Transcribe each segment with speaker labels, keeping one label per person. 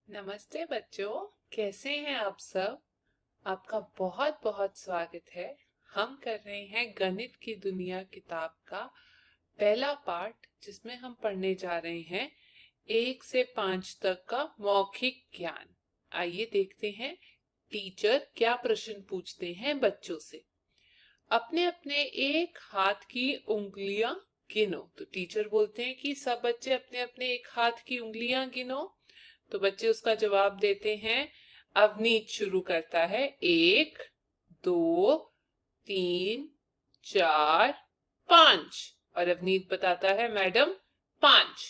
Speaker 1: नमस्ते बच्चों, कैसे हैं आप सब। आपका बहुत बहुत स्वागत है। हम कर रहे हैं गणित की दुनिया किताब का पहला पार्ट, जिसमें हम पढ़ने जा रहे हैं 1 से 5 तक का मौखिक ज्ञान। आइए देखते हैं टीचर क्या प्रश्न पूछते हैं बच्चों से। अपने अपने एक हाथ की उंगलियां गिनो। तो टीचर बोलते हैं कि सब बच्चे अपने अपने एक हाथ की उंगलियां गिनो। तो बच्चे उसका जवाब देते हैं। अवनीत शुरू करता है, 1, 2, 3, 4, 5। और अवनीत बताता है, मैडम 5।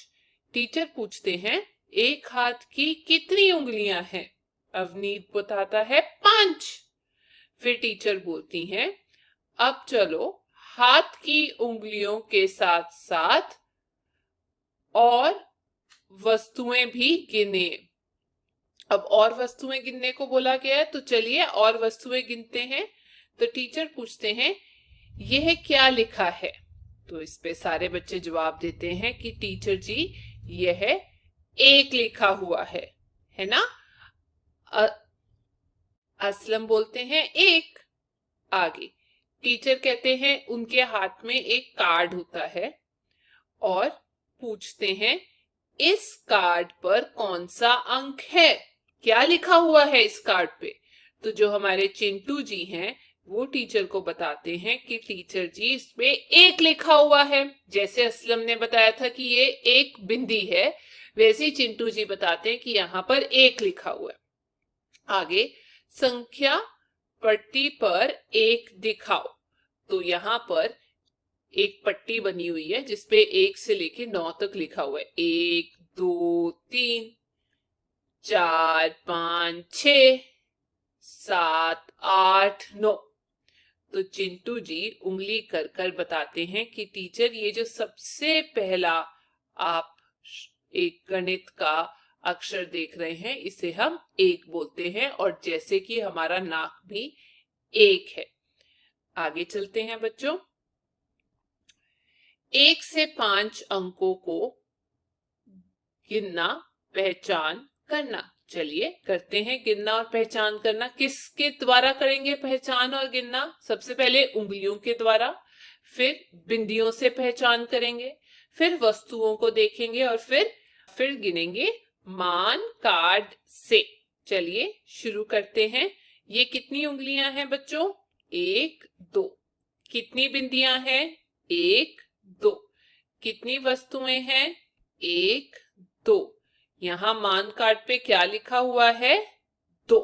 Speaker 1: टीचर पूछते हैं, एक हाथ की कितनी उंगलियां हैं। अवनीत बताता है 5। फिर टीचर बोलती हैं, अब चलो हाथ की उंगलियों के साथ साथ और वस्तुएं भी गिने। अब और वस्तुएं गिनने को बोला गया है, तो चलिए और वस्तुएं गिनते हैं। तो टीचर पूछते हैं, यह क्या लिखा है। तो इस पे सारे बच्चे जवाब देते हैं कि टीचर जी, यह एक लिखा हुआ है ना। असलम बोलते हैं एक। आगे टीचर कहते हैं, उनके हाथ में एक कार्ड होता है और पूछते हैं, इस कार्ड पर कौन सा अंक है। क्या लिखा हुआ है इस कार्ड पे। तो जो हमारे चिंटू जी हैं, वो टीचर को बताते हैं कि टीचर जी, इसमें एक लिखा हुआ है। जैसे असलम ने बताया था कि ये एक बिंदी है, वैसे ही चिंटू जी बताते हैं कि यहाँ पर एक लिखा हुआ है। आगे, संख्या पट्टी पर एक दिखाओ। तो यहाँ पर एक पट्टी बनी हुई है जिसपे 1 से लेके 9 तक लिखा हुआ है। 1, 2, 3, 4, 5, 6, 7, 8, 9। तो चिंटू जी उंगली कर कर बताते हैं कि टीचर, ये जो सबसे पहला आप एक गणित का अक्षर देख रहे हैं, इसे हम एक बोलते हैं, और जैसे कि हमारा नाक भी एक है। आगे चलते हैं बच्चों। 1 से 5 अंकों को गिनना, पहचान करना। चलिए करते हैं गिनना और पहचान करना। किसके द्वारा करेंगे पहचान और गिनना। सबसे पहले उंगलियों के द्वारा, फिर बिंदियों से पहचान करेंगे, फिर वस्तुओं को देखेंगे और फिर गिनेंगे मान कार्ड से। चलिए शुरू करते हैं। ये कितनी उंगलियां हैं बच्चों। 1, 2। कितनी बिंदियां हैं। 1, 2। कितनी वस्तुएं हैं। 1, 2। यहां मान कार्ड पे क्या लिखा हुआ है। 2।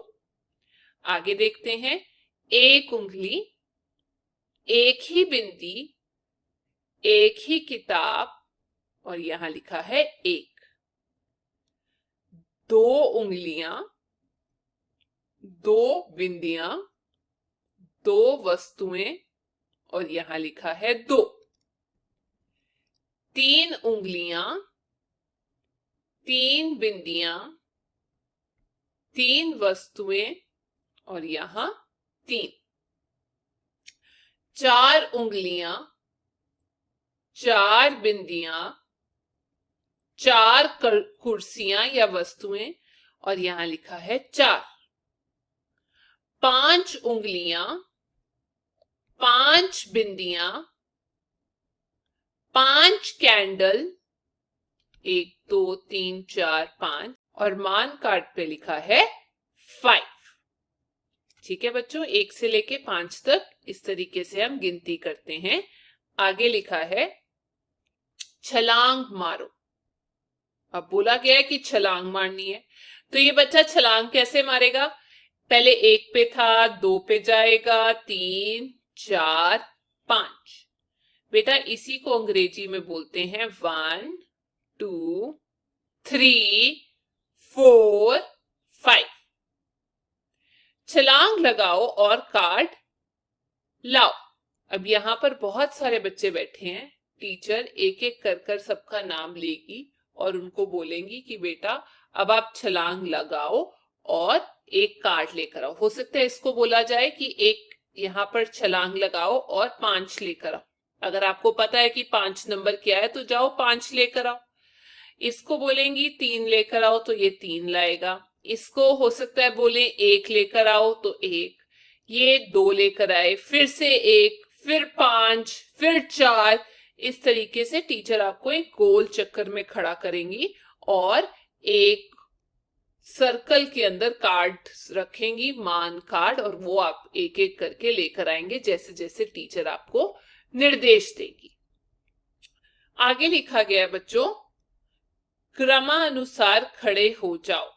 Speaker 1: आगे देखते हैं। एक उंगली, एक ही बिंदी, एक ही किताब, और यहां लिखा है 1। 2 उंगलियां, 2 बिंदियां, 2 वस्तुएं, और यहां लिखा है 2। 3 उंगलियां, 3 बिंदियां, 3 वस्तुएं, और यहां 3। 4 उंगलियां, 4 बिंदियां, 4 कुर्सियां या वस्तुएं, और यहां लिखा है 4। 5 उंगलियां, 5 बिंदियां, 5 कैंडल, 1, 2, 3, 4, 5, और मान कार्ड पे लिखा है 5। ठीक है बच्चों, 1 से लेके 5 तक इस तरीके से हम गिनती करते हैं। आगे लिखा है, छलांग मारो। अब बोला गया है कि छलांग मारनी है, तो ये बच्चा छलांग कैसे मारेगा। पहले 1 पे था, 2 पे जाएगा, 3, 4, 5। बेटा इसी को अंग्रेजी में बोलते हैं 1, 2, 3, 4, 5। छलांग लगाओ और कार्ड लाओ। अब यहाँ पर बहुत सारे बच्चे बैठे हैं। टीचर एक एक कर कर सबका नाम लेगी और उनको बोलेंगी कि बेटा अब आप छलांग लगाओ और एक कार्ड लेकर आओ। हो सकता है इसको बोला जाए कि एक यहाँ पर छलांग लगाओ और 5 लेकर आओ। अगर आपको पता है कि 5 नंबर क्या है, तो जाओ 5 लेकर आओ। इसको बोलेंगी 3 लेकर आओ तो ये 3 लाएगा, इसको हो सकता है बोले 1 लेकर आओ तो 1, ये 2 लेकर आए, फिर से 1, फिर 5, फिर 4। इस तरीके से टीचर आपको एक गोल चक्कर में खड़ा करेंगी और एक सर्कल के अंदर कार्ड रखेंगी, मान कार्ड, और वो आप एक एक करके लेकर आएंगे जैसे जैसे टीचर आपको निर्देश देगी। आगे लिखा गया है बच्चों, क्रमानुसार खड़े हो जाओ।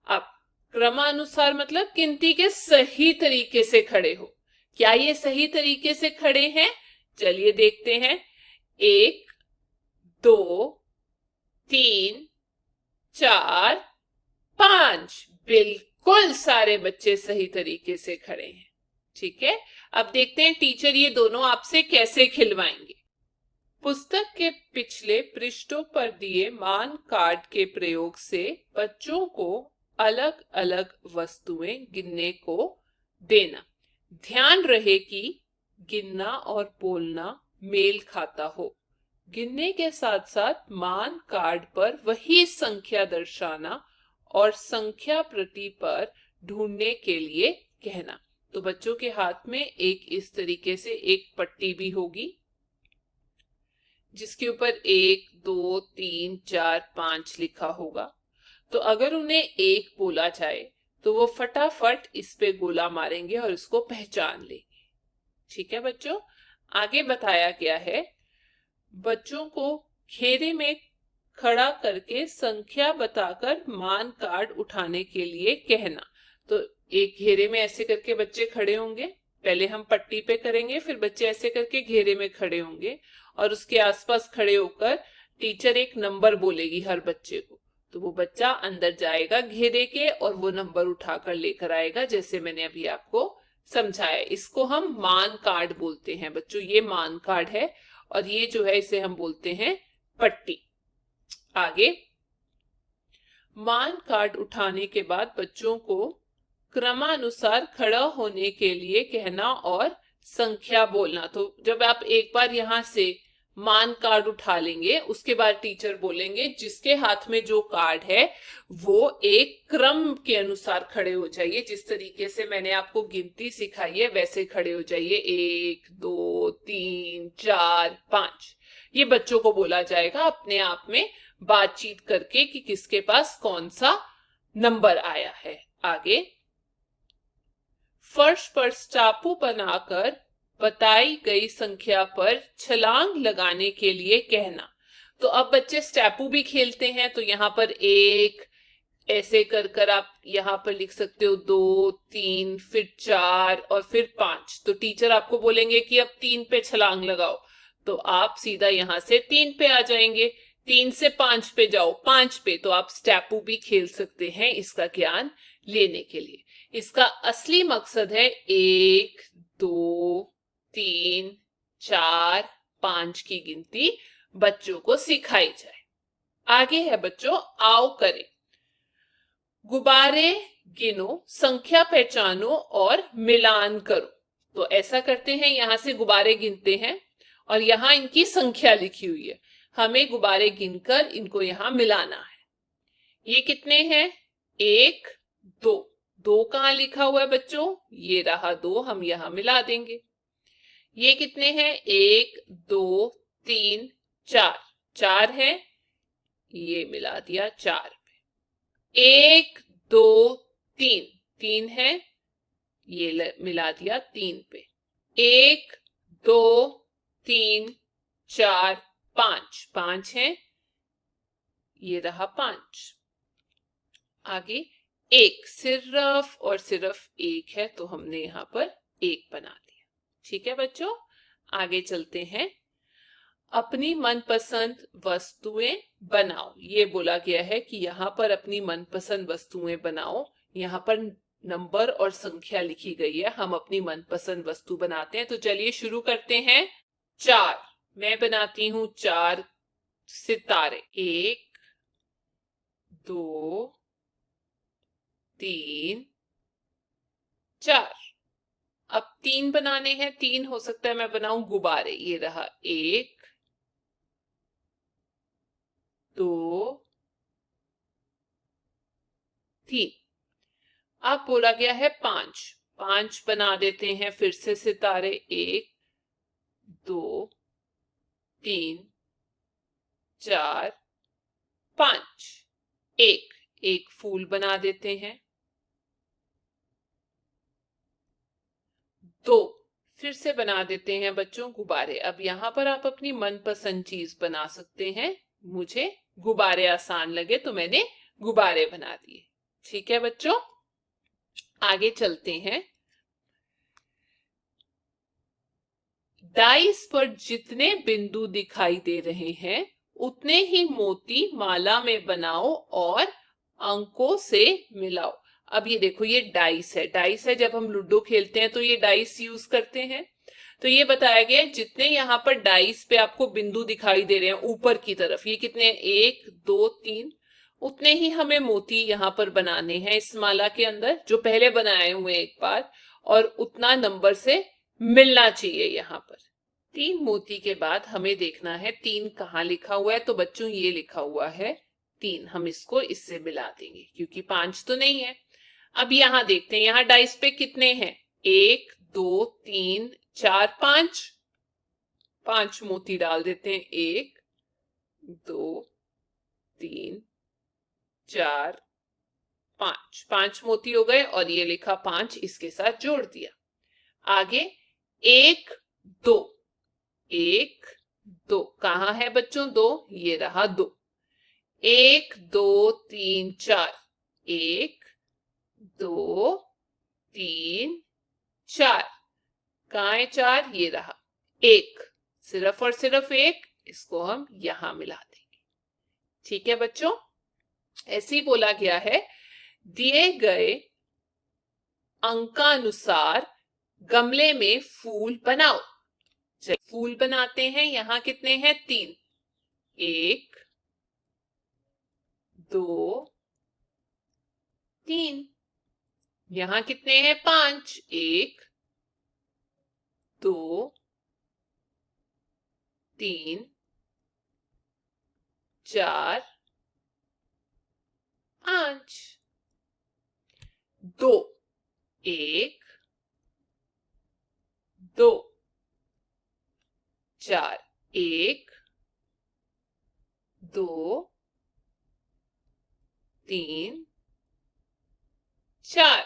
Speaker 1: अब क्रमानुसार मतलब गिनती के सही तरीके से खड़े हो। क्या ये सही तरीके से खड़े हैं? चलिए देखते हैं। 1, 2, 3, 4, 5। बिल्कुल सारे बच्चे सही तरीके से खड़े हैं। ठीक है, अब देखते हैं टीचर ये दोनों आपसे कैसे खिलवाएंगे। पुस्तक के पिछले पृष्ठों पर दिए मान कार्ड के प्रयोग से बच्चों को अलग अलग वस्तुएं गिनने को देना। ध्यान रहे कि गिनना और बोलना मेल खाता हो। गिनने के साथ साथ मान कार्ड पर वही संख्या दर्शाना और संख्या प्रति पर ढूंढने के लिए कहना। तो बच्चों के हाथ में एक इस तरीके से एक पट्टी भी होगी जिसके ऊपर 1, 2, 3, 4, 5 लिखा होगा। तो अगर उन्हें 1 बोला जाए तो वो फटाफट इस पे गोला मारेंगे और इसको पहचान लेंगे। ठीक है बच्चों, आगे बताया गया है, बच्चों को घेरे में खड़ा करके संख्या बताकर मान कार्ड उठाने के लिए कहना। तो एक घेरे में ऐसे करके बच्चे खड़े होंगे, पहले हम पट्टी पे करेंगे, फिर बच्चे ऐसे करके घेरे में खड़े होंगे और उसके आसपास खड़े होकर टीचर एक नंबर बोलेगी हर बच्चे को। तो वो बच्चा अंदर जाएगा घेरे के और वो नंबर उठाकर लेकर आएगा, जैसे मैंने अभी आपको समझाया। इसको हम मान कार्ड बोलते हैं बच्चों। ये मान कार्ड है और ये जो है इसे हम बोलते हैं पट्टी। आगे, मान कार्ड उठाने के बाद बच्चों को क्रमानुसार खड़ा होने के लिए कहना और संख्या बोलना। तो जब आप एक बार यहां से मान कार्ड उठा लेंगे, उसके बाद टीचर बोलेंगे जिसके हाथ में जो कार्ड है वो एक क्रम के अनुसार खड़े हो जाइए। जिस तरीके से मैंने आपको गिनती सिखाई है वैसे खड़े हो जाइए। 1, 2, 3, 4, 5। ये बच्चों को बोला जाएगा अपने आप में बातचीत करके कि किसके पास कौन सा नंबर आया है। आगे, फर्श पर टापू बनाकर बताई गई संख्या पर छलांग लगाने के लिए कहना। तो अब बच्चे स्टैपू भी खेलते हैं, तो यहाँ पर 1 ऐसे कर आप यहाँ पर लिख सकते हो, 2, 3, फिर 4 और फिर 5। तो टीचर आपको बोलेंगे कि अब 3 पे छलांग लगाओ, तो आप सीधा यहाँ से 3 पे आ जाएंगे। 3 से 5 पे जाओ, 5 पे, तो आप स्टैपू भी खेल सकते हैं इसका ज्ञान लेने के लिए। इसका असली मकसद है 1, 2, 3, 4, 5 की गिनती बच्चों को सिखाई जाए। आगे है बच्चों, आओ करें। गुब्बारे गिनो, संख्या पहचानो और मिलान करो। तो ऐसा करते हैं, यहां से गुब्बारे गिनते हैं और यहां इनकी संख्या लिखी हुई है। हमें गुब्बारे गिनकर इनको यहां मिलाना है। ये कितने हैं? 1, 2। 2 कहां लिखा हुआ है बच्चों? ये रहा 2, हम यहां मिला देंगे। ये कितने हैं? 1, 2, 3, 4। 4 है, ये मिला दिया 4 पे। 1, 2, 3। 3 है, ये मिला दिया 3 पे। 1, 2, 3, 4, 5। 5 है, ये रहा 5। आगे, 1 सिर्फ और सिर्फ 1 है, तो हमने यहां पर 1 बना दिया। ठीक है बच्चों, आगे चलते हैं। अपनी मनपसंद वस्तुएं बनाओ। ये बोला गया है कि यहाँ पर अपनी मनपसंद वस्तुएं बनाओ। यहाँ पर नंबर और संख्या लिखी गई है, हम अपनी मनपसंद वस्तु बनाते हैं। तो चलिए शुरू करते हैं। 4, मैं बनाती हूं 4 सितारे। 1, 2, 3, 4। अब 3 बनाने हैं। 3 हो सकता है मैं बनाऊं गुब्बारे। ये रहा 1, 2, 3। अब बोला गया है 5, 5 बना देते हैं फिर से सितारे। 1 2 3 4 5। एक फूल बना देते हैं। 2 फिर से बना देते हैं बच्चों गुब्बारे। अब यहाँ पर आप अपनी मनपसंद चीज बना सकते हैं। मुझे गुब्बारे आसान लगे तो मैंने गुब्बारे बना दिए। ठीक है बच्चों, आगे चलते हैं। डाइस पर जितने बिंदु दिखाई दे रहे हैं उतने ही मोती माला में बनाओ और अंकों से मिलाओ। अब ये देखो, ये डाइस है। डाइस है, जब हम लूडो खेलते हैं तो ये डाइस यूज करते हैं। तो ये बताया गया है जितने यहाँ पर डाइस पे आपको बिंदु दिखाई दे रहे हैं ऊपर की तरफ, ये कितने, 1 2 3, उतने ही हमें मोती यहाँ पर बनाने हैं इस माला के अंदर, जो पहले बनाए हुए एक बार, और उतना नंबर से मिलना चाहिए यहाँ पर। 3 मोती के बाद हमें देखना है 3 कहाँ लिखा हुआ है। तो बच्चों ये लिखा हुआ है 3, हम इसको इससे मिला देंगे क्योंकि 5 तो नहीं है। अब यहाँ देखते हैं, यहाँ डाइस पे कितने हैं, 1 2 3 4 5। 5 मोती डाल देते हैं। 1 2 3 4 5। 5 मोती हो गए और ये लिखा 5, इसके साथ जोड़ दिया। आगे 1 2, 1 2 कहाँ है बच्चों, 2, ये रहा 2। 1 2 3 4, 1 2 3 4, कहाँ है 4, ये रहा 1, सिर्फ और सिर्फ 1, इसको हम यहां मिला देंगे। ठीक है बच्चों, ऐसे ही बोला गया है दिए गए अंकानुसार गमले में फूल बनाओ। फूल बनाते हैं। यहाँ कितने हैं, 3, 1 2 3। यहाँ कितने हैं, 5, 1 2 3 4 5। 2 1 2 4, 1 2 3 4,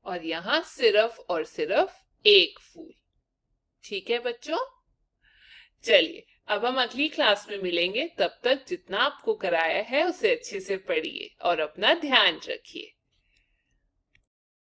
Speaker 1: और यहां सिर्फ और सिर्फ 1 फूल। ठीक है बच्चों, चलिए अब हम अगली क्लास में मिलेंगे। तब तक जितना आपको कराया है उसे अच्छे से पढ़िए और अपना ध्यान रखिए।